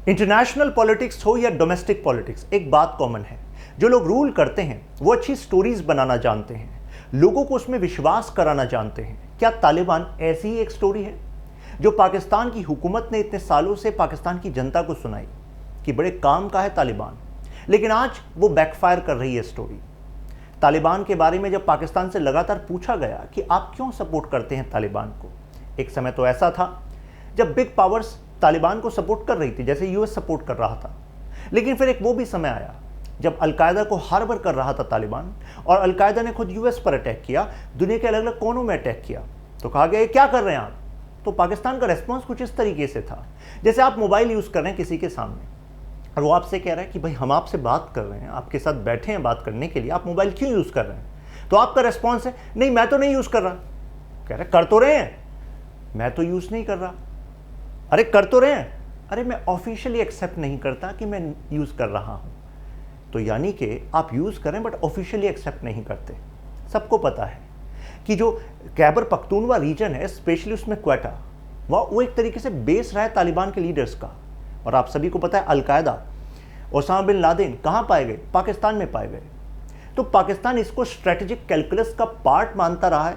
International politics हो या domestic politics, एक बात कॉमन है, जो लोग रूल करते हैं वो अच्छी स्टोरीज बनाना जानते हैं, लोगों को उसमें विश्वास कराना जानते हैं। क्या तालिबान ऐसी ही एक स्टोरी है जो पाकिस्तान की हुकूमत ने इतने सालों से पाकिस्तान की जनता को सुनाई कि बड़े काम का है तालिबान, लेकिन आज वो बैकफायर कर रही है स्टोरी। तालिबान के बारे में जब पाकिस्तान से लगातार पूछा गया कि आप क्यों सपोर्ट करते हैं तालिबान को, एक समय तो ऐसा था जब बिग पावर्स तालिबान को सपोर्ट कर रही थी, जैसे यूएस सपोर्ट कर रहा था। लेकिन फिर एक वो भी समय आया जब अलकायदा को हार्बर कर रहा था तालिबान, और अलकायदा ने खुद यूएस पर अटैक किया, दुनिया के अलग अलग कोनों में अटैक किया। तो कहा गया ये क्या कर रहे हैं आप? तो पाकिस्तान का रेस्पॉन्स कुछ इस तरीके से था, जैसे आप मोबाइल यूज़ कर रहे हैं किसी के सामने और वो आपसे कह रहा है कि भाई हम आपसे बात कर रहे हैं, आपके साथ बैठे हैं बात करने के लिए, आप मोबाइल क्यों यूज़ कर रहे हैं? तो आपका रेस्पॉन्स है नहीं मैं तो नहीं यूज़ कर रहा। कह रहे कर तो रहे हैं, मैं तो यूज़ नहीं कर रहा। अरे कर तो रहे हैं, अरे मैं ऑफिशियली एक्सेप्ट नहीं करता कि मैं यूज़ कर रहा हूँ। तो यानी कि आप यूज़ करें बट ऑफिशियली एक्सेप्ट नहीं करते। सबको पता है कि जो खैबर पख्तूनवा रीजन है, स्पेशली उसमें क्वेटा, वो एक तरीके से बेस रहा है तालिबान के लीडर्स का। और आप सभी को पता है अलकायदा, ओसामा बिन लादेन कहाँ पाए गए? पाकिस्तान में पाए गए। तो पाकिस्तान इसको स्ट्रेटेजिक कैलकुलस का पार्ट मानता रहा है,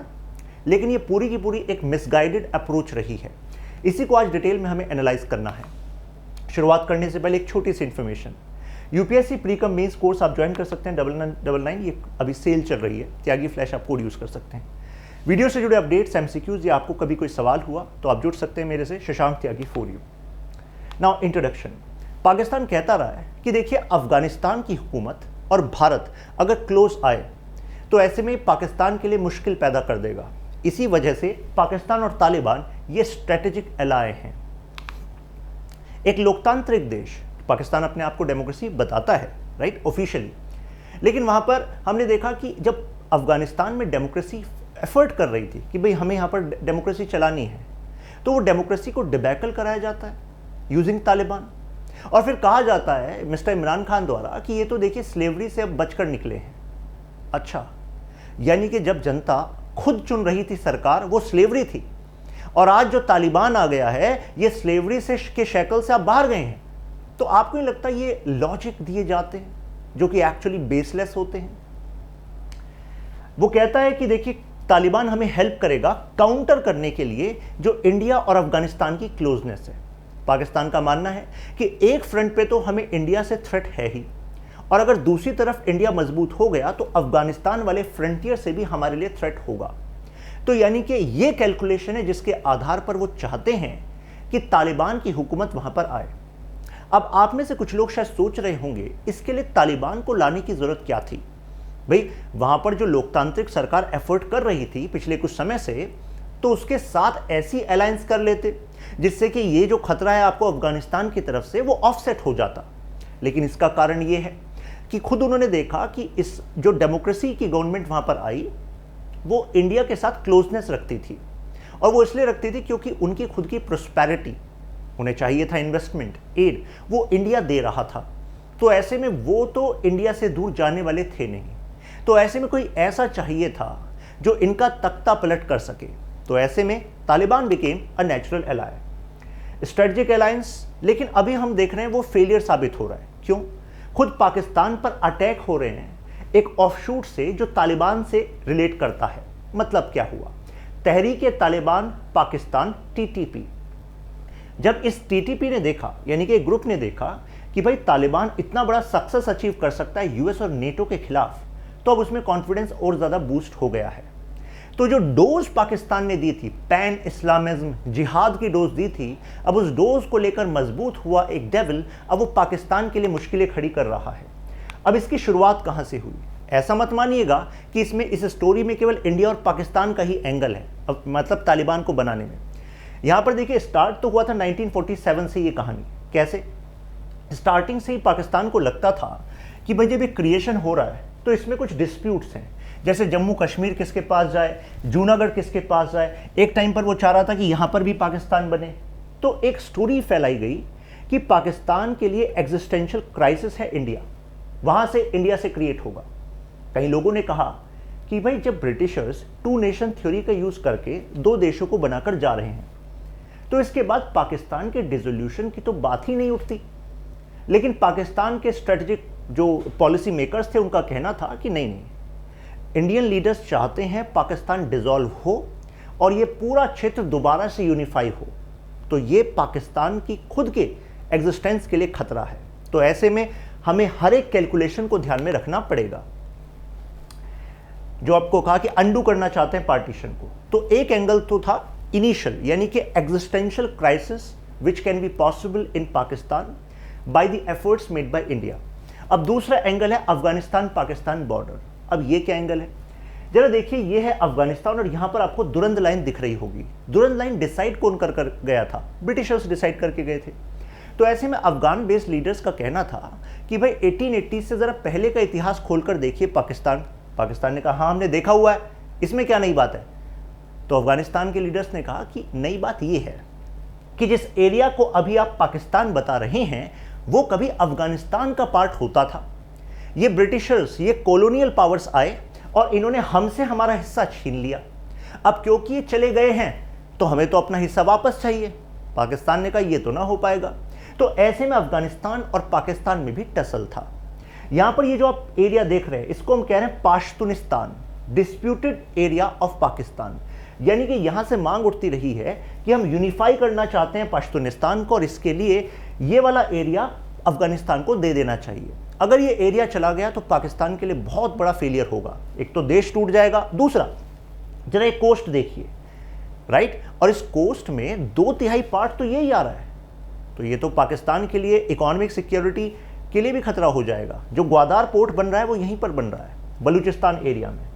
लेकिन ये पूरी की पूरी एक मिसगाइडेड अप्रोच रही है। इसी को आज डिटेल में हमें एनालाइज करना है। शुरुआत करने से पहले एक छोटी सी information, UPSC pre cum mains course आप ज्वाइन कर सकते हैं 9999, ये अभी सेल चल रही है, त्यागी फ्लैश आप कोड यूज़ कर सकते हैं। वीडियो से जुड़े अपडेट्स, एमसीक्यूज या आपको कभी कोई सवाल हुआ तो आप जुड़ सकते हैं मेरे से, Shashank Tyagi for you. Now introduction. Pakistan कहता रहा है कि देखिए अफगानिस्तान की हुकूमत और भारत अगर क्लोज आए तो ऐसे में पाकिस्तान के लिए मुश्किल पैदा कर देगा। इसी वजह से पाकिस्तान और तालिबान ये स्ट्रेटेजिक एलाय हैं। एक लोकतांत्रिक देश, पाकिस्तान अपने आप को डेमोक्रेसी बताता है, राइट, ऑफिशियली, लेकिन वहाँ पर हमने देखा कि जब अफगानिस्तान में डेमोक्रेसी एफर्ट कर रही थी कि भाई हमें यहाँ पर डेमोक्रेसी चलानी है, तो वो डेमोक्रेसी को डिबैकल कराया जाता है यूजिंग तालिबान। और फिर कहा जाता है मिस्टर इमरान खान द्वारा कि ये तो देखिए स्लेवरी से अब बचकर निकले हैं। अच्छा, यानी कि जब जनता खुद चुन रही थी सरकार, वो स्लेवरी थी, और आज जो तालिबान आ गया है ये स्लेवरी से के शैकल से आप बाहर गए हैं। तो आपको नहीं लगता ये लॉजिक दिए जाते हैं जो कि एक्चुअली बेसलेस होते हैं? वो कहता है कि देखिए तालिबान हमें हेल्प करेगा काउंटर करने के लिए जो इंडिया और अफगानिस्तान की क्लोजनेस है। पाकिस्तान का मानना है कि एक फ्रंट पे तो हमें इंडिया से थ्रेट है ही, और अगर दूसरी तरफ इंडिया मजबूत हो गया तो अफगानिस्तान वाले फ्रंटियर से भी हमारे लिए थ्रेट होगा। तो यानी कि ये कैलकुलेशन है जिसके आधार पर वो चाहते हैं कि तालिबान की हुकूमत वहां पर आए। अब आप में से कुछ लोग शायद सोच रहे होंगे इसके लिए तालिबान को लाने की जरूरत क्या थी? भाई वहां पर जो लोकतांत्रिक सरकार एफर्ट कर रही थी पिछले कुछ समय से, तो उसके साथ ऐसी अलायंस कर लेते जिससे कि ये जो खतरा है आपको अफगानिस्तान की तरफ से वो ऑफसेट हो जाता। लेकिन इसका कारण ये है कि खुद उन्होंने देखा कि इस जो डेमोक्रेसी की गवर्नमेंट वहां पर आई वो इंडिया के साथ क्लोजनेस रखती थी, और वो इसलिए रखती थी क्योंकि उनकी खुद की प्रोस्पेरिटी, उन्हें चाहिए था इन्वेस्टमेंट, एड, वो इंडिया दे रहा था। तो ऐसे में वो तो इंडिया से दूर जाने वाले थे नहीं, तो ऐसे में कोई ऐसा चाहिए था जो इनका तख्ता पलट कर सके। तो ऐसे में Taliban became a natural ally, strategic alliance. लेकिन अभी हम देख रहे हैं वो फेलियर साबित हो रहा है। क्यों? खुद पाकिस्तान पर अटैक हो रहे हैं एक ऑफशूट से जो तालिबान से रिलेट करता है। मतलब क्या हुआ? तहरीक तालिबान पाकिस्तान, टीटीपी। जब इस टीटीपी ने देखा, यानी कि एक ग्रुप ने देखा कि भाई तालिबान इतना बड़ा सक्सेस अचीव कर सकता है यूएस और नेटो के खिलाफ, तो अब उसमें कॉन्फिडेंस और ज्यादा बूस्ट हो गया है। तो जो डोज पाकिस्तान ने दी थी, पैन इस्लामिज्म, जिहाद की डोज दी थी, अब उस डोज को लेकर मजबूत हुआ एक डेविल अब वो पाकिस्तान के लिए मुश्किलें खड़ी कर रहा है। अब इसकी शुरुआत कहां से हुई? ऐसा मत मानिएगा कि इसमें इस स्टोरी में केवल इंडिया और पाकिस्तान का ही एंगल है, अब मतलब तालिबान को बनाने में। यहां पर देखिए स्टार्ट तो हुआ था 1947 से ये कहानी। कैसे? स्टार्टिंग से ही पाकिस्तान को लगता था कि भाई जब ये क्रिएशन हो रहा है तो इसमें कुछ डिस्प्यूट्स हैं, जैसे जम्मू कश्मीर किसके पास जाए, जूनागढ़ किसके पास जाए। एक टाइम पर वो चाह रहा था कि यहाँ पर भी पाकिस्तान बने। तो एक स्टोरी फैलाई गई कि पाकिस्तान के लिए एग्जिस्टेंशियल क्राइसिस है इंडिया, वहाँ से इंडिया से क्रिएट होगा। कई लोगों ने कहा कि भाई जब ब्रिटिशर्स टू नेशन थ्योरी का यूज़ करके दो देशों को बनाकर जा रहे हैं तो इसके बाद पाकिस्तान के डिसोल्यूशन की तो बात ही नहीं उठती। लेकिन पाकिस्तान के स्ट्रेटेजिक जो पॉलिसी मेकर्स थे उनका कहना था कि नहीं नहीं, इंडियन लीडर्स चाहते हैं पाकिस्तान डिसॉल्व हो और ये पूरा क्षेत्र दोबारा से यूनिफाई हो, तो ये पाकिस्तान की खुद के एग्जिस्टेंस के लिए खतरा है। तो ऐसे में हमें हर एक कैलकुलेशन को ध्यान में रखना पड़ेगा। जो आपको कहा कि अंडू करना चाहते हैं पार्टीशन को, तो एक एंगल तो था इनिशियल यानी कि existential crisis which can be possible in Pakistan by the efforts made by India. अब दूसरा एंगल है अफगानिस्तान पाकिस्तान बॉर्डर। अब ये क्या एंगल है, जरा देखिए, ये है अफगानिस्तान और यहां पर आपको दुरंद लाइन दिख रही होगी। दुरंद लाइन डिसाइड कौन कर गया था, ब्रिटिशर्स डिसाइड करके गए थे। तो ऐसे में अफगान बेस्ड लीडर्स का कहना था कि भाई 1880 से जरा पहले का इतिहास खोलकर देखिए पाकिस्तान। पाकिस्तान ने कहा हाँ हमने देखा हुआ है, इसमें क्या नई बात है। तो अफगानिस्तान के लीडर्स ने कहा कि नई बात यह है कि जिस एरिया को अभी आप पाकिस्तान बता रहे हैं वो कभी अफगानिस्तान का पार्ट होता था। ये ब्रिटिशर्स, ये कॉलोनियल पावर्स आए और इन्होंने हमसे हमारा हिस्सा छीन लिया। अब क्योंकि ये चले गए हैं तो हमें तो अपना हिस्सा वापस चाहिए। पाकिस्तान ने कहा ये तो ना हो पाएगा। तो ऐसे में अफगानिस्तान और पाकिस्तान में भी टसल था। यहां पर ये जो आप एरिया देख रहे हैं इसको हम कह रहे हैं पाश्तूनिस्तान, डिस्प्यूटेड एरिया ऑफ पाकिस्तान। यानी कि यहां से मांग उठती रही है कि हम यूनिफाई करना चाहते हैं पाश्तूनिस्तान को और इसके लिए ये वाला एरिया अफगानिस्तान को दे देना चाहिए। अगर ये एरिया चला गया तो पाकिस्तान के लिए बहुत बड़ा फेलियर होगा। एक तो देश टूट जाएगा, दूसरा जरा एक कोस्ट देखिए, राइट, और इस कोस्ट में 2/3 पार्ट तो यही आ रहा है। तो ये तो पाकिस्तान के लिए इकोनॉमिक सिक्योरिटी के लिए भी खतरा हो जाएगा। जो ग्वादार पोर्ट बन रहा है वो यहीं पर बन रहा है, बलूचिस्तान एरिया में।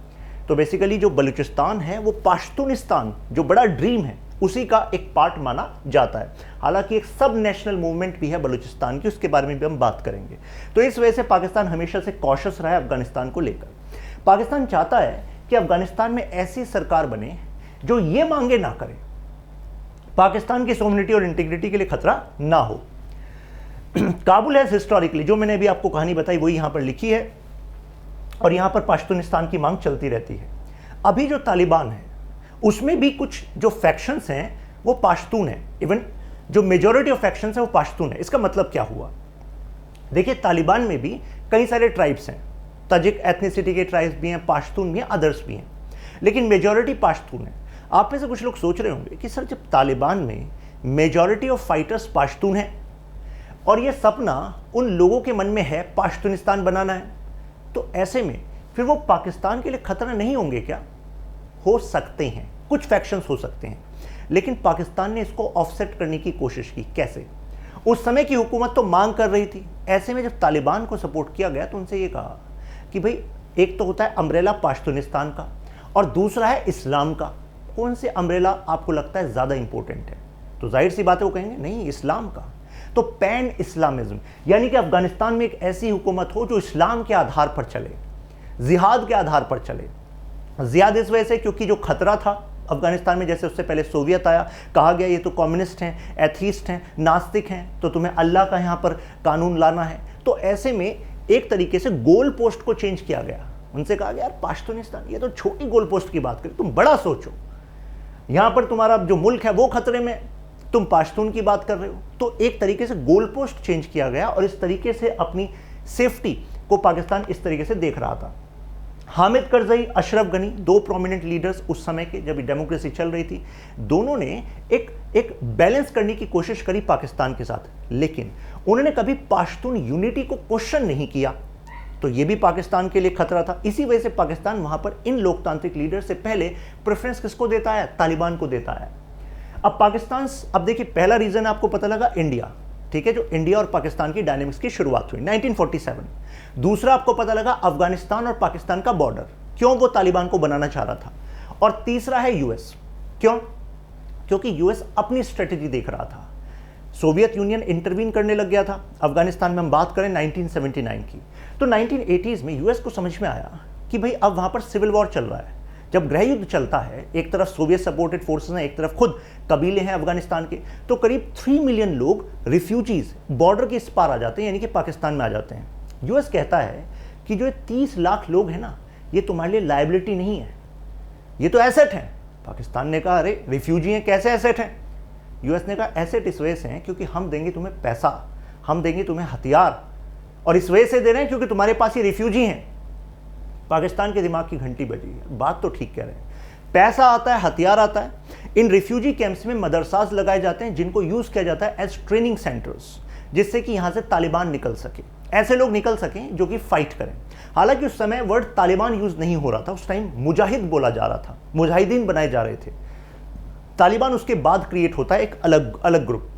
तो बेसिकली जो बलूचिस्तान है वो पाश्तूनिस्तान, जो बड़ा ड्रीम है, उसी का एक पार्ट माना जाता है। हालांकि एक सब नेशनल मूवमेंट भी है बलूचिस्तान की, उसके बारे में भी हम बात करेंगे। तो इस वजह से पाकिस्तान हमेशा से कॉशियस रहा है अफगानिस्तान को लेकर। पाकिस्तान चाहता है कि अफगानिस्तान में ऐसी सरकार बने जो ये मांगे ना करे, पाकिस्तान की सोवरेनिटी और इंटीग्रिटी के लिए खतरा ना हो। काबुल है हिस्टोरिकली, जो मैंने अभी आपको कहानी बताई वही यहां पर लिखी है और यहां पर पश्तूनिस्तान की मांग चलती रहती है। अभी जो तालिबान है उसमें भी कुछ जो फैक्शंस हैं वो पाश्तून है, इवन जो मेजॉरिटी ऑफ फैक्शंस है वो पाश्तून है। इसका मतलब क्या हुआ, देखिए तालिबान में भी कई सारे ट्राइब्स हैं, तजिक एथनिसिटी के ट्राइब्स भी हैं, पाश्तून भी हैं, अदर्स भी हैं, लेकिन मेजॉरिटी पाश्तून है। आप में से कुछ लोग सोच रहे होंगे कि सर जब तालिबान में मेजॉरिटी ऑफ फाइटर्स पाश्तून है और ये सपना उन लोगों के मन में है पाश्तूनिस्तान बनाना है, तो ऐसे में फिर वो पाकिस्तान के लिए खतरा नहीं होंगे क्या? हो सकते हैं, कुछ फैक्शंस हो सकते हैं, लेकिन पाकिस्तान ने इसको ऑफसेट करने की कोशिश की। कैसे? उस समय की हुकूमत तो मांग कर रही थी। ऐसे में जब तालिबान को सपोर्ट किया गया तो उनसे ये कहा कि भाई एक तो होता है अम्ब्रेला पाश्तूनिस्तान का और दूसरा है इस्लाम का, कौन से अम्ब्रेला आपको लगता है ज़्यादा इंपॉर्टेंट है? तो जाहिर सी बात है वो कहेंगे नहीं, इस्लाम का। तो पैन इस्लामिज्म, यानी कि अफगानिस्तान में एक ऐसी हुकूमत हो जो इस्लाम के आधार पर चले, जिहाद के आधार पर चले। जिहाद इस वजह से क्योंकि जो खतरा था अफगानिस्तान में, जैसे उससे पहले सोवियत आया, कहा गया ये तो कम्युनिस्ट हैं, एथीस्ट हैं, नास्तिक हैं, तो तुम्हें अल्लाह का यहाँ पर कानून लाना है। तो ऐसे में एक तरीके से गोल पोस्ट को चेंज किया गया। उनसे कहा गया यार पाश्तूनिस्तान ये तो छोटी गोल पोस्ट की बात करें, तुम बड़ा सोचो, यहाँ पर तुम्हारा जो मुल्क है वो खतरे में, तुम पाश्तून की बात कर रहे हो। तो एक तरीके से गोल पोस्ट चेंज किया गया और इस तरीके से अपनी सेफ्टी को पाकिस्तान इस तरीके से देख रहा था। हामिद करजई, अशरफ गनी, दो प्रोमिनेंट लीडर्स उस समय के, जब डेमोक्रेसी चल रही थी, दोनों ने एक बैलेंस करने की कोशिश करी पाकिस्तान के साथ, लेकिन उन्होंने कभी पाश्तून यूनिटी को क्वेश्चन नहीं किया। तो ये भी पाकिस्तान के लिए खतरा था। इसी वजह से पाकिस्तान वहां पर इन लोकतांत्रिक लीडर से पहले प्रेफरेंस किसको देता है? तालिबान को देता है। अब पाकिस्तान, अब देखिए पहला रीजन आपको पता लगा इंडिया, ठीक है, जो इंडिया और पाकिस्तान की डायनेमिक्स की शुरुआत हुई 1947। दूसरा आपको पता लगा अफगानिस्तान और पाकिस्तान का बॉर्डर, क्यों वो तालिबान को बनाना चाह रहा था। और तीसरा है यूएस, क्यों? क्योंकि यूएस अपनी स्ट्रेटेजी देख रहा था। सोवियत यूनियन इंटरवीन करने लग गया था अफगानिस्तान में। हम बात करें 1979 की, तो 1980s में यूएस को समझ में आया कि भाई अब वहां पर सिविल वॉर चल रहा है। जब गृह युद्ध चलता है, एक तरफ सोवियत सपोर्टेड फोर्सेस हैं, एक तरफ खुद कबीले हैं अफगानिस्तान के, तो करीब 3 मिलियन लोग रिफ्यूजीज बॉर्डर के इस पार आ जाते हैं, यानी कि पाकिस्तान में आ जाते हैं। यूएस कहता है कि जो 30 लाख लोग हैं ना, ये तुम्हारे लिए लायबिलिटी नहीं है, ये तो एसेट है। पाकिस्तान ने कहा अरे रिफ्यूजी हैं, कैसे एसेट हैं? यूएस ने कहा एसेट इस वजह से हैं क्योंकि हम देंगे तुम्हें पैसा, हम देंगे तुम्हें हथियार, और इस वजह से दे रहे हैं क्योंकि तुम्हारे पास ये रिफ्यूजी हैं। पाकिस्तान के दिमाग की घंटी बजी है, बात तो ठीक कह रहे हैं। पैसा आता है, हथियार आता है, इन रिफ्यूजी कैंप्स में मदरसाज लगाए जाते हैं जिनको यूज किया जाता है एज ट्रेनिंग सेंटर्स, जिससे कि यहां से तालिबान निकल सके, ऐसे लोग निकल सकें जो कि फाइट करें। हालांकि उस समय वर्ड तालिबान यूज नहीं हो रहा था, उस टाइम मुजाहिद बोला जा रहा था, मुजाहिदीन बनाए जा रहे थे। तालिबान उसके बाद क्रिएट होता है एक अलग अलग ग्रुप।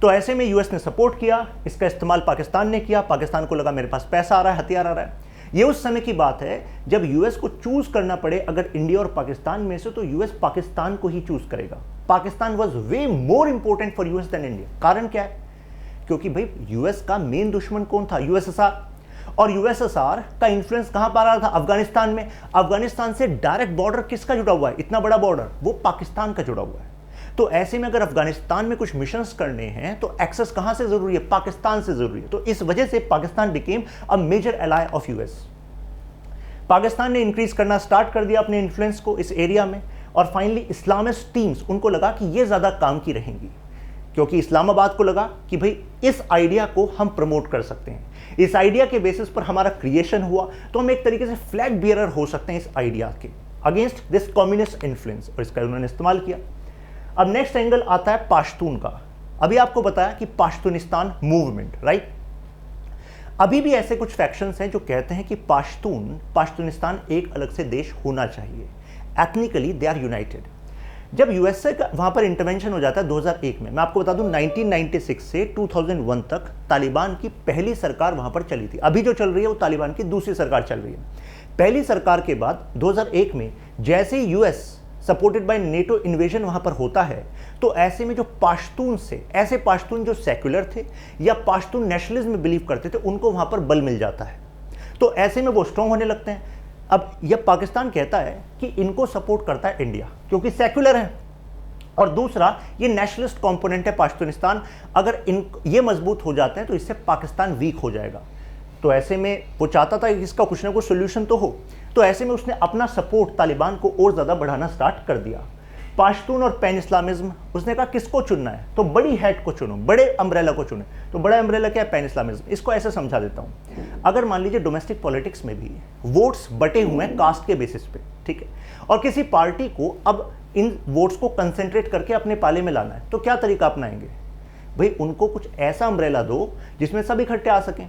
तो ऐसे में यूएस ने सपोर्ट किया, इसका इस्तेमाल पाकिस्तान ने किया। पाकिस्तान को लगा मेरे पास पैसा आ रहा है, हथियार आ रहा है। ये उस समय की बात है जब यूएस को चूज करना पड़े अगर इंडिया और पाकिस्तान में से, तो यूएस पाकिस्तान को ही चूज करेगा। Pakistan was way more important for US than India. कारण क्या है? क्योंकि भाई यूएस का मेन दुश्मन कौन था? यूएसएसआर। और यूएसएसआर का इन्फ्लुएंस कहां पा रहा था? अफगानिस्तान में। अफगानिस्तान से डायरेक्ट बॉर्डर किसका जुड़ा हुआ है? इतना बड़ा बॉर्डर वो पाकिस्तान का जुड़ा हुआ है। तो ऐसे में अगर अफगानिस्तान में कुछ मिशंस करने हैं तो एक्सेस कहां से जरूरी है? पाकिस्तान से जरूरी है। तो इस वजह से Pakistan became a major ally of US. Pakistan ने इंक्रीज करना स्टार्ट कर दिया अपने इन्फ्लुएंस को इस एरिया में, और फाइनली इस्लामिस्ट टीम्स, उनको लगा कि ये ज्यादा काम की रहेंगी, क्योंकि इस्लामाबाद को लगा कि भाई इस आइडिया को हम प्रमोट कर सकते हैं, इस आइडिया के बेसिस पर हमारा क्रिएशन हुआ, तो हम एक तरीके से फ्लैग बियरर हो सकते हैं इस आइडिया के अगेंस्ट दिस कम्युनिस्ट इन्फ्लुएंस, और इसका उन्होंने इस्तेमाल किया। अब नेक्स्ट एंगल आता है पाश्तून का। अभी आपको बताया कि पाश्तूनिस्तान मूवमेंट, राइट? अभी भी ऐसे कुछ फैक्शंस हैं जो कहते हैं कि पाश्तूनिस्तान एक अलग से देश होना चाहिए। Ethnically they are united. जब यूएसए का वहां पर इंटरवेंशन हो जाता है 2001 में, मैं आपको बता दूं 1996 से 2001 तक तालिबान की पहली सरकार वहां पर चली थी। अभी जो चल रही है वो तालिबान की दूसरी सरकार चल रही है। पहली सरकार के बाद 2001 में जैसे ही US supported by NATO invasion वहां पर होता है, तो ऐसे में जो पाश्तून से, ऐसे पाश्तून जो सेक्युलर थे या पाश्तून नेशनलिज्म में बिलीव करते थे, उनको वहां पर बल मिल जाता है। तो ऐसे में वो स्ट्रांग होने लगते हैं। अब यह पाकिस्तान कहता है कि इनको सपोर्ट करता है इंडिया, क्योंकि सेक्युलर है, और दूसरा ये नेशनलिस्ट कंपोनेंट है पाश्तूनिस्तान। अगर ये मजबूत हो जाते हैं तो इससे पाकिस्तान वीक हो जाएगा। तो ऐसे में वो चाहता था कि इसका कुछ ना कुछ सोल्यूशन तो हो। तो ऐसे में उसने अपना सपोर्ट तालिबान को और ज़्यादा बढ़ाना स्टार्ट कर दिया। पाश्तून और पैन इस्लामिज्म, उसने कहा किसको चुनना है? तो बड़ी हेड को चुनो, बड़े अम्ब्रेला को चुने। तो बड़ा अम्ब्रेला क्या है? Pan Islamism. इसको ऐसे समझा देता हूँ, अगर मान लीजिए डोमेस्टिक पॉलिटिक्स में भी वोट्स बटे हुए हैं कास्ट के बेसिस पे, ठीक है, और किसी पार्टी को अब इन वोट्स को कंसेंट्रेट करके अपने पाले में लाना है, तो क्या तरीका अपनाएंगे? भाई उनको कुछ ऐसा अम्ब्रेला दो जिसमें सब इकट्ठे आ सकें।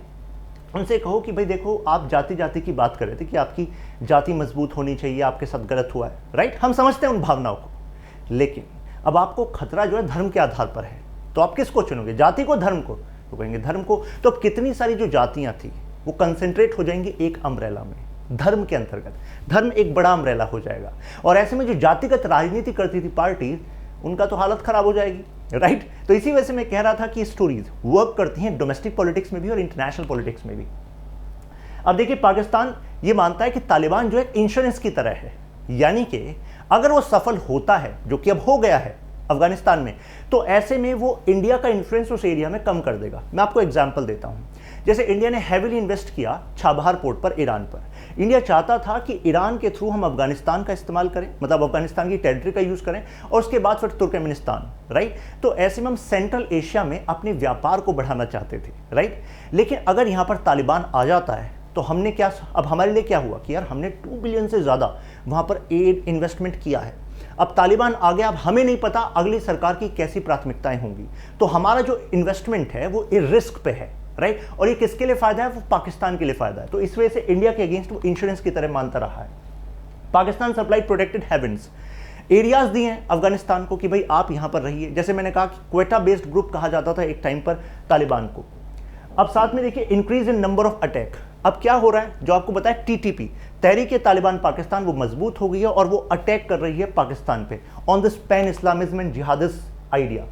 उनसे कहो कि भाई देखो, आप जाति जाति की बात कर रहे थे कि आपकी जाति मजबूत होनी चाहिए, आपके साथ गलत हुआ है, राइट? हम समझते हैं उन भावनाओं को, लेकिन अब आपको खतरा जो है धर्म के आधार पर है, तो आप किसको चुनोगे? जाति को, धर्म को? तो कहेंगे धर्म को। तो अब कितनी सारी जो जातियां थी वो कंसेंट्रेट हो जाएंगी एक अम्ब्रेला में, धर्म के अंतर्गत। धर्म एक बड़ा अम्ब्रेला हो जाएगा, और ऐसे में जो जातिगत राजनीति करती थी पार्टी, उनका तो हालत खराब हो जाएगी, राइट? तो इसी वजह से मैं कह रहा था कि स्टोरीज वर्क करती हैं डोमेस्टिक पॉलिटिक्स में भी और इंटरनेशनल पॉलिटिक्स में भी। अब देखिए, पाकिस्तान ये मानता है कि तालिबान जो है इंश्योरेंस की तरह है, यानी कि अगर वो सफल होता है, जो कि अब हो गया है अफगानिस्तान में, तो ऐसे में वो इंडिया का इन्फ्लुएंस उस एरिया में कम कर देगा। मैं आपको एग्जांपल देता हूं। जैसे इंडिया ने हैवीली इन्वेस्ट किया छाबहार पोर्ट पर ईरान पर। इंडिया चाहता था कि ईरान के थ्रू हम अफगानिस्तान का इस्तेमाल करें, मतलब अफगानिस्तान की टेरिटरी का यूज करें, और उसके बाद फिर तुर्कमेनिस्तान, राइट? तो ऐसे में हम सेंट्रल एशिया में अपने व्यापार को बढ़ाना चाहते थे, राइट? लेकिन अगर यहाँ पर तालिबान आ जाता है तो हमने क्या, अब हमारे लिए क्या हुआ कि यार हमने 2 बिलियन से ज़्यादा वहाँ पर एड इन्वेस्टमेंट किया है। अब तालिबान आ गया, अब हमें नहीं पता अगली सरकार की कैसी प्राथमिकताएं होंगी, तो हमारा जो इन्वेस्टमेंट है वो रिस्क पे है, राइट? और ये किसके लिए फायदा है? वो पाकिस्तान के लिए फायदा है। तो इस वजह से इंडिया के अगेंस्ट वो इंश्योरेंस की तरह मानता रहा है। Pakistan supplied protected havens, areas दिए हैं अफगानिस्तान को कि भाई आप यहाँ पर रहिए। जैसे मैंने कहा कि क्वेटा बेस्ड ग्रुप कहा जाता था एक टाइम पर तालिबान को। अब साथ में देखिए increase in number of attack. अब क्या हो रहा है, जो आपको बताया टीटीपी, तहरीक तालिबान पाकिस्तान, वो मजबूत हो गई है और वो अटैक कर रही है पाकिस्तान पे on this pan Islamism and jihadist idea.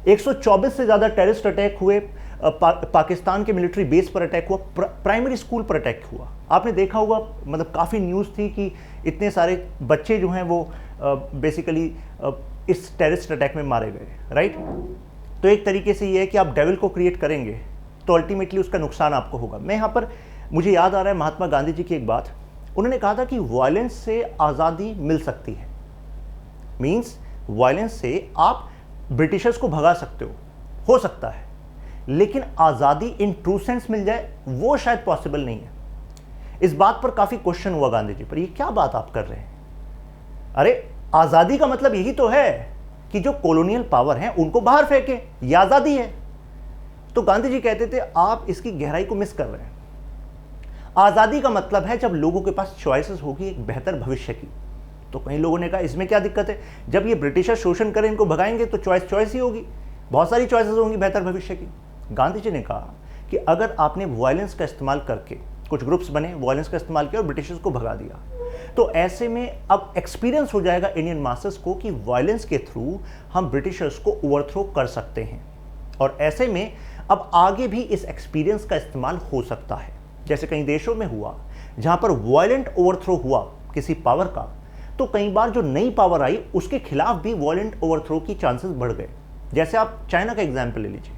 124 से ज़्यादा टेररिस्ट अटैक हुए, पाकिस्तान के मिलिट्री बेस पर अटैक हुआ, प्राइमरी स्कूल पर अटैक हुआ। आपने देखा होगा, मतलब काफ़ी न्यूज़ थी कि इतने सारे बच्चे जो हैं वो बेसिकली इस टेररिस्ट अटैक में मारे गए, राइट? तो एक तरीके से ये है कि आप डेविल को क्रिएट करेंगे तो अल्टीमेटली उसका नुकसान आपको होगा। मैं यहाँ पर, मुझे याद आ रहा है महात्मा गांधी जी की एक बात, उन्होंने कहा था कि वायलेंस से आज़ादी मिल सकती है। मीन्स वायलेंस से आप ब्रिटिशर्स को भगा सकते हो सकता है, लेकिन आज़ादी इन ट्रू सेंस मिल जाए वो शायद पॉसिबल नहीं है। इस बात पर काफ़ी क्वेश्चन हुआ गांधी जी पर, ये क्या बात आप कर रहे हैं? अरे आज़ादी का मतलब यही तो है कि जो कॉलोनियल पावर हैं उनको बाहर फेंके, ये आज़ादी है। तो गांधी जी कहते थे आप इसकी गहराई को मिस कर रहे हैं। आज़ादी का मतलब है जब लोगों के पास चॉइसेस होगी एक बेहतर भविष्य की। तो कई लोगों ने कहा इसमें क्या दिक्कत है, जब ये ब्रिटिशर शोषण करें इनको भगाएंगे तो चॉइस ही होगी, बहुत सारी चॉइसेस होंगी बेहतर भविष्य की। गांधी जी ने कहा कि अगर आपने वायलेंस का इस्तेमाल करके, कुछ ग्रुप्स बने, वायलेंस का इस्तेमाल किया और ब्रिटिशर्स को भगा दिया, तो ऐसे में अब एक्सपीरियंस हो जाएगा इंडियन मासेस को कि वायलेंस के थ्रू हम ब्रिटिशर्स को ओवरथ्रो कर सकते हैं। और ऐसे में अब आगे भी इस एक्सपीरियंस का इस्तेमाल हो सकता है। जैसे कई देशों में हुआ जहां पर वायलेंट ओवरथ्रो हुआ किसी पावर का, तो कई बार जो नई पावर आई उसके खिलाफ भी वायलेंट ओवरथ्रो की चांसेस बढ़ गए। जैसे आप चाइना का एग्जाम्पल ले लीजिए,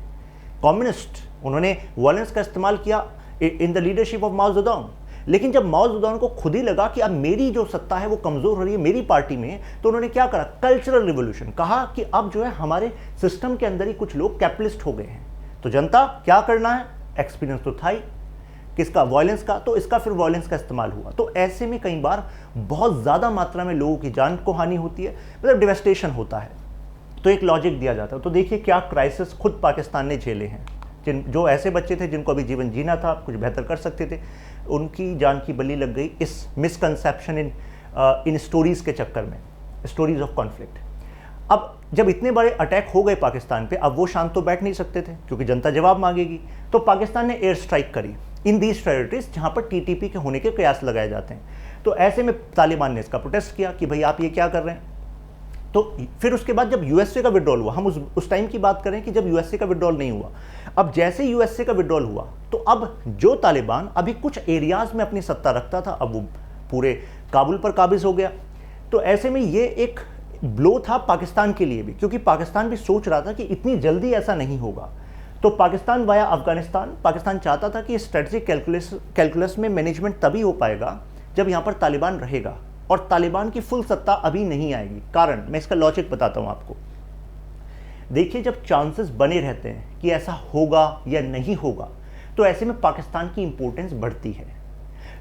कम्युनिस्ट, उन्होंने वायलेंस का इस्तेमाल किया in the leadership of Mao Zedong, लेकिन जब माओ जेडोंग को खुद ही लगा कि अब मेरी जो सत्ता है वो कमजोर हो रही है मेरी पार्टी में, तो उन्होंने क्या करा, कल्चरल रिवोल्यूशन, कहा कि अब जो है हमारे सिस्टम के अंदर ही कुछ लोग कैपिटलिस्ट हो गए हैं, तो जनता क्या करना है, एक्सपीरियंस तो था ही किसका, वायलेंस का, तो इसका फिर वायलेंस का इस्तेमाल हुआ। तो ऐसे में कई बार बहुत ज़्यादा मात्रा में लोगों की जान को हानि होती है, मतलब डिवेस्टेशन होता है, तो एक लॉजिक दिया जाता है। तो देखिए क्या क्राइसिस खुद पाकिस्तान ने झेले हैं, जो ऐसे बच्चे थे जिनको अभी जीवन जीना था, कुछ बेहतर कर सकते थे, उनकी जान की बलि लग गई इस मिसकंसेप्शन इन स्टोरीज़ के चक्कर में, स्टोरीज ऑफ कॉन्फ्लिक्ट। अब जब इतने बड़े अटैक हो गए पाकिस्तान पे, अब वो शांत तो बैठ नहीं सकते थे क्योंकि जनता जवाब मांगेगी, तो पाकिस्तान ने एयर स्ट्राइक करी इन दीज टेरिटरीज जहाँ पर टीटीपी के होने के कयास लगाए जाते हैं। तो ऐसे में तालिबान ने इसका प्रोटेस्ट किया कि भाई आप ये क्या कर रहे हैं। तो फिर उसके बाद जब यूएसए का विड्रॉल हुआ, हम उस टाइम की बात करें कि जब यूएसए का विड्रॉल नहीं हुआ, अब जैसे यूएसए का विड्रॉल हुआ तो अब जो तालिबान अभी कुछ एरियाज में अपनी सत्ता रखता था, अब वो पूरे काबुल पर काबिज हो गया। तो ऐसे में ये एक ब्लो था पाकिस्तान के लिए भी, क्योंकि पाकिस्तान भी सोच रहा था कि इतनी जल्दी ऐसा नहीं होगा। तो पाकिस्तान वाया अफगानिस्तान, पाकिस्तान चाहता था कि स्ट्रेटजिक कैलकुलस में मैनेजमेंट तभी हो पाएगा जब यहाँ पर तालिबान रहेगा, और तालिबान की फुल सत्ता अभी नहीं आएगी। कारण मैं इसका लॉजिक बताता हूँ आपको। देखिए जब चांसेस बने रहते हैं कि ऐसा होगा या नहीं होगा, तो ऐसे में पाकिस्तान की इंपॉर्टेंस बढ़ती है।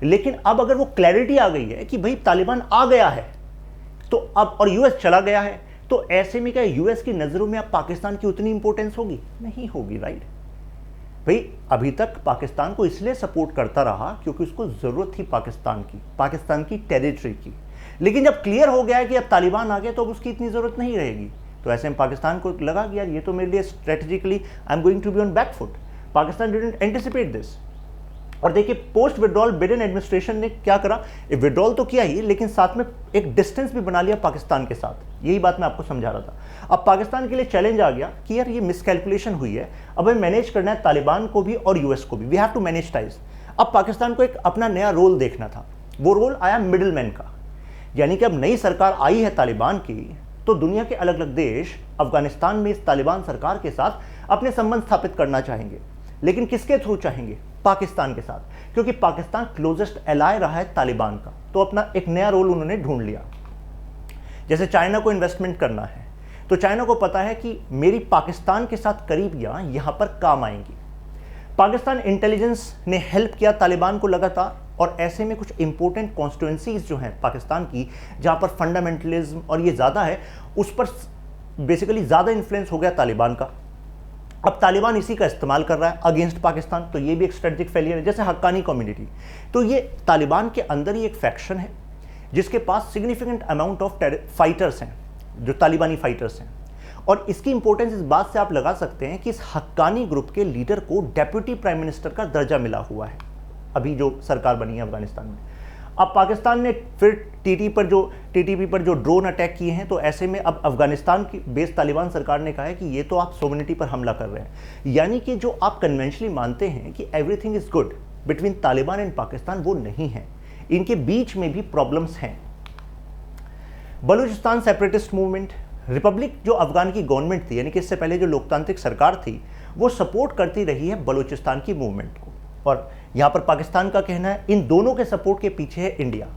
लेकिन अब अगर वो क्लैरिटी आ गई है कि भाई तालिबान आ गया है तो अब, और यूएस चला गया है, तो ऐसे में क्या यूएस की नज़रों में अब पाकिस्तान की उतनी इंपॉर्टेंस होगी? नहीं होगी, राइट भाई। अभी तक पाकिस्तान को इसलिए सपोर्ट करता रहा क्योंकि उसको ज़रूरत थी पाकिस्तान की टेरिटरी की। लेकिन जब क्लियर हो गया है कि अब तालिबान आ गए तो अब उसकी इतनी ज़रूरत नहीं रहेगी। तो ऐसे में पाकिस्तान को लगा कि यार ये तो मेरे लिए strategically I am going to be on back foot. Pakistan didn't anticipate this. और देखिए पोस्ट विड्रॉल बिडेन एडमिनिस्ट्रेशन ने क्या करा, विड्रॉल तो किया ही, लेकिन साथ में एक डिस्टेंस भी बना लिया पाकिस्तान के साथ। यही बात मैं आपको समझा रहा था। अब पाकिस्तान के लिए चैलेंज आ गया कि यार ये मिसकैलकुलेशन हुई है, अब हमें मैनेज करना है तालिबान को भी और यूएस को भी, we have to manage ties. अब पाकिस्तान को एक अपना नया रोल देखना था, वो रोल आया मिडिल मैन का। यानी कि अब नई सरकार आई है तालिबान की, तो दुनिया के अलग अलग देश अफगानिस्तान में इस तालिबान सरकार के साथ अपने संबंध स्थापित करना चाहेंगे, लेकिन किसके थ्रू चाहेंगे? पाकिस्तान के साथ, क्योंकि पाकिस्तान क्लोजेस्ट एलाय रहा है तालिबान का। तो अपना एक नया रोल उन्होंने ढूंढ लिया। जैसे चाइना को इन्वेस्टमेंट करना है, तो चाइना को पता है कि मेरी पाकिस्तान के साथ करीबियां यहां पर काम आएंगी। पाकिस्तान इंटेलिजेंस ने हेल्प किया तालिबान को लगातार, और ऐसे में कुछ इंपॉर्टेंट कॉन्स्टिट्यूंसीज जो हैं पाकिस्तान की, जहां पर फंडामेंटलिज्म और ये ज़्यादा है, उस पर बेसिकली ज़्यादा इन्फ्लुएंस हो गया तालिबान का। अब तालिबान इसी का इस्तेमाल कर रहा है अगेंस्ट पाकिस्तान, तो ये भी एक स्ट्रेटेजिक फेलियर है। जैसे हक्कानी कम्युनिटी, तो ये तालिबान के अंदर ही एक फैक्शन है जिसके पास सिग्निफिकेंट अमाउंट ऑफ फाइटर्स हैं, जो तालिबानी फाइटर्स हैं। और इसकी इंपॉर्टेंस इस बात से आप लगा सकते हैं कि इस हक्कानी ग्रुप के लीडर को डेप्यूटी प्राइम मिनिस्टर का दर्जा मिला हुआ है अभी जो सरकार बनी है अफगानिस्तान में। अब पाकिस्तान ने फिर टीटीपी पर जो ड्रोन अटैक किए हैं, तो ऐसे में अब अफगानिस्तान की बेस तालिबान सरकार ने कहा है कि ये तो आप सोवरेनिटी पर हमला कर रहे हैं। यानी कि जो आप कन्वेंशनली मानते हैं कि everything is good between Taliban and Pakistan, वो नहीं है। इनके बीच में भी प्रॉब्लम्स हैं। बलूचिस्तान सेपरेटिस्ट मूवमेंट, रिपब्लिक जो अफगान की गवर्नमेंट थी, यानी कि इससे पहले जो लोकतांत्रिक सरकार थी, वो सपोर्ट करती रही है बलूचिस्तान की मूवमेंट को। और यहाँ पर पाकिस्तान का कहना है इन दोनों के सपोर्ट के पीछे है इंडिया।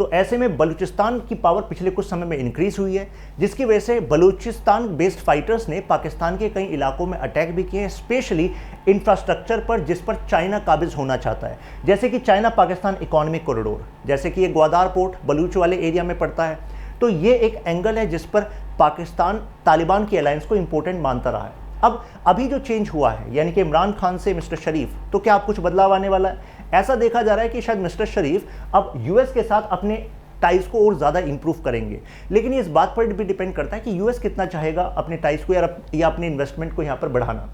तो ऐसे में बलूचिस्तान की पावर पिछले कुछ समय में इंक्रीज हुई है, जिसकी वजह से बलूचिस्तान बेस्ड फाइटर्स ने पाकिस्तान के कई इलाकों में अटैक भी किए हैं, स्पेशली इंफ्रास्ट्रक्चर पर जिस पर चाइना काबिज होना चाहता है, जैसे कि चाइना पाकिस्तान इकोनॉमिक कॉरिडोर, जैसे कि ये ग्वादार पोर्ट बलूच वाले एरिया में पड़ता है। तो ये एक एंगल है जिस पर पाकिस्तान तालिबान की अलायंस को इंपॉर्टेंट मानता रहा है। अब अभी जो चेंज हुआ है, यानी कि इमरान खान से मिस्टर शरीफ, तो क्या अब कुछ बदलाव आने वाला है? ऐसा देखा जा रहा है कि शायद मिस्टर शरीफ अब यूएस के साथ अपने टाइज को और ज़्यादा इंप्रूव करेंगे, लेकिन ये इस बात पर भी डिपेंड करता है कि यूएस कितना चाहेगा अपने टाइज को या अपने इन्वेस्टमेंट को यहाँ पर बढ़ाना।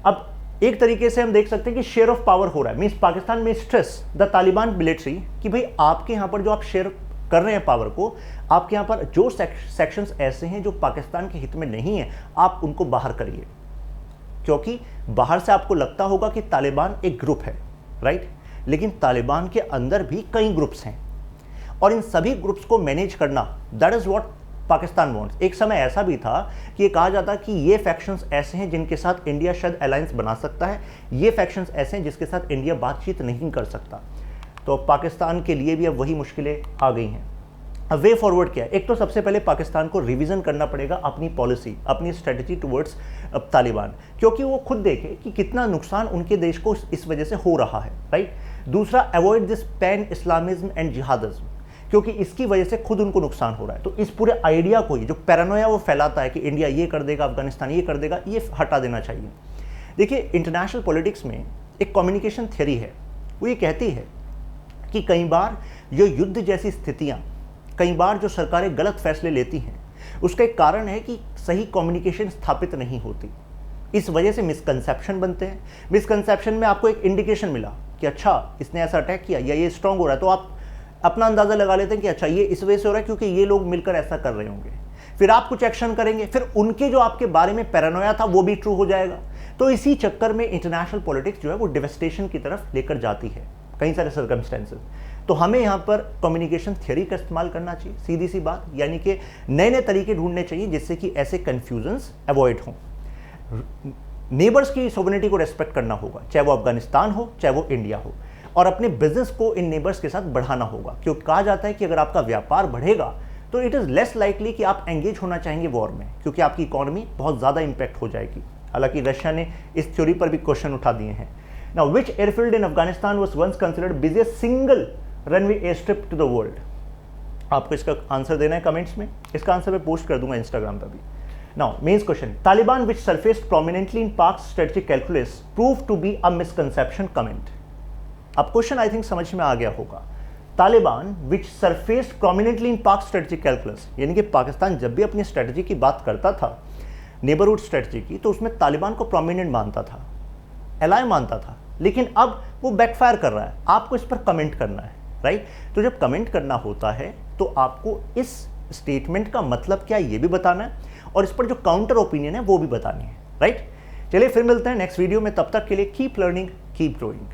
अब एक तरीके से हम देख सकते हैं कि शेयर ऑफ पावर हो रहा है, मीन्स पाकिस्तान में स्ट्रेस द तालिबान मिलिट्री कि भाई आपके यहाँ पर जो आप शेयर कर रहे हैं पावर को, आपके यहाँ पर जो सेक्शंस ऐसे हैं जो पाकिस्तान के हित में नहीं है, आप उनको बाहर करिए, क्योंकि बाहर से आपको लगता होगा कि तालिबान एक ग्रुप है, राइट, लेकिन तालिबान के अंदर भी कई ग्रुप्स हैं और इन सभी ग्रुप्स को मैनेज करना, that is what Pakistan wants. एक समय ऐसा भी था कि ये कहा जाता कि ये फैक्शंस ऐसे हैं जिनके साथ इंडिया शायद अलायंस बना सकता है, ये फैक्शंस ऐसे हैं जिसके साथ इंडिया बातचीत नहीं कर सकता। तो पाकिस्तान के लिए भी अब वही मुश्किलें आ गई हैं। अब वे फॉरवर्ड क्या है? एक तो सबसे पहले पाकिस्तान को रिवीजन करना पड़ेगा अपनी पॉलिसी, अपनी स्ट्रेटजी टुवर्ड्स तालिबान, क्योंकि वो खुद देखे कि कितना नुकसान उनके देश को इस वजह से हो रहा है, राइट। दूसरा, avoid this pan Islamism and जिहादिज्म, क्योंकि इसकी वजह से खुद उनको नुकसान हो रहा है। तो इस पूरे आइडिया को ही, जो पैरानोया वो फैलाता है कि इंडिया ये कर देगा, अफगानिस्तान ये कर देगा, ये हटा देना चाहिए। देखिए, इंटरनेशनल पॉलिटिक्स में एक कम्युनिकेशन थ्योरी है, वो ये कहती है कि कई बार जो युद्ध जैसी स्थितियाँ, कई बार जो सरकारें गलत फैसले लेती हैं, उसका एक कारण है कि सही कम्युनिकेशन स्थापित नहीं होती। इस वजह से मिसकंसेप्शन बनते हैं। मिसकंसेप्शन में आपको एक इंडिकेशन मिला कि अच्छा इसने ऐसा अटैक किया या ये स्ट्रांग हो रहा है, तो आप अपना अंदाज़ा लगा लेते हैं कि अच्छा ये इस वजह से हो रहा है क्योंकि ये लोग मिलकर ऐसा कर रहे होंगे। फिर आप कुछ एक्शन करेंगे, फिर उनके जो आपके बारे में पैरानोया था वो भी ट्रू हो जाएगा। तो इसी चक्कर में इंटरनेशनल पॉलिटिक्स जो है वो डिवेस्टेशन की तरफ लेकर जाती है, कई सारे सर्कमस्टेंसेस। तो हमें यहाँ पर कम्युनिकेशन थ्योरी का इस्तेमाल करना चाहिए, सीधी सी बात, यानी कि नए नए तरीके ढूंढने चाहिए जिससे कि ऐसे कन्फ्यूजन्स अवॉइड हों। नेबर्स की सोवरेनिटी को रेस्पेक्ट करना होगा, चाहे वो अफगानिस्तान हो चाहे वो इंडिया हो, और अपने बिजनेस को इन नेबर्स के साथ बढ़ाना होगा, क्योंकि कहा जाता है कि अगर आपका व्यापार बढ़ेगा तो इट इज़ लेस लाइकली कि आप एंगेज होना चाहेंगे वॉर में, क्योंकि आपकी इकोनॉमी बहुत ज़्यादा इंपैक्ट हो जाएगी। हालांकि रशिया ने इस थ्योरी पर भी क्वेश्चन उठा दिए हैं। Now, which airfield in Afghanistan was once considered busiest single runway air strip to the world? आपको इसका आंसर देना है कमेंट्स में, इसका आंसर मैं पोस्ट कर दूंगा इंस्टाग्राम पर भी। Now, mains question, Taliban which surfaced prominently in Pak strategic calculus prove to be a misconception, comment. अब क्वेश्चन आई थिंक समझ में आ गया होगा। Taliban which surfaced prominently in Pak strategic calculus, यानी कि पाकिस्तान जब भी अपनी स्ट्रेटजी की बात करता था, नेबरहुड स्ट्रेटजी की, तो उसमें तालिबान को प्रोमिनेंट मानता था, एलाय मानता था, लेकिन अब वो बैकफायर कर रहा है। आपको इस पर कमेंट करना है, राइट। तो जब कमेंट करना होता है तो आपको इस स्टेटमेंट का मतलब क्या है ये भी बताना है, और इस पर जो काउंटर ओपिनियन है वो भी बतानी है, राइट। चलिए फिर मिलते हैं नेक्स्ट वीडियो में, तब तक के लिए कीप लर्निंग, कीप ग्रोइंग।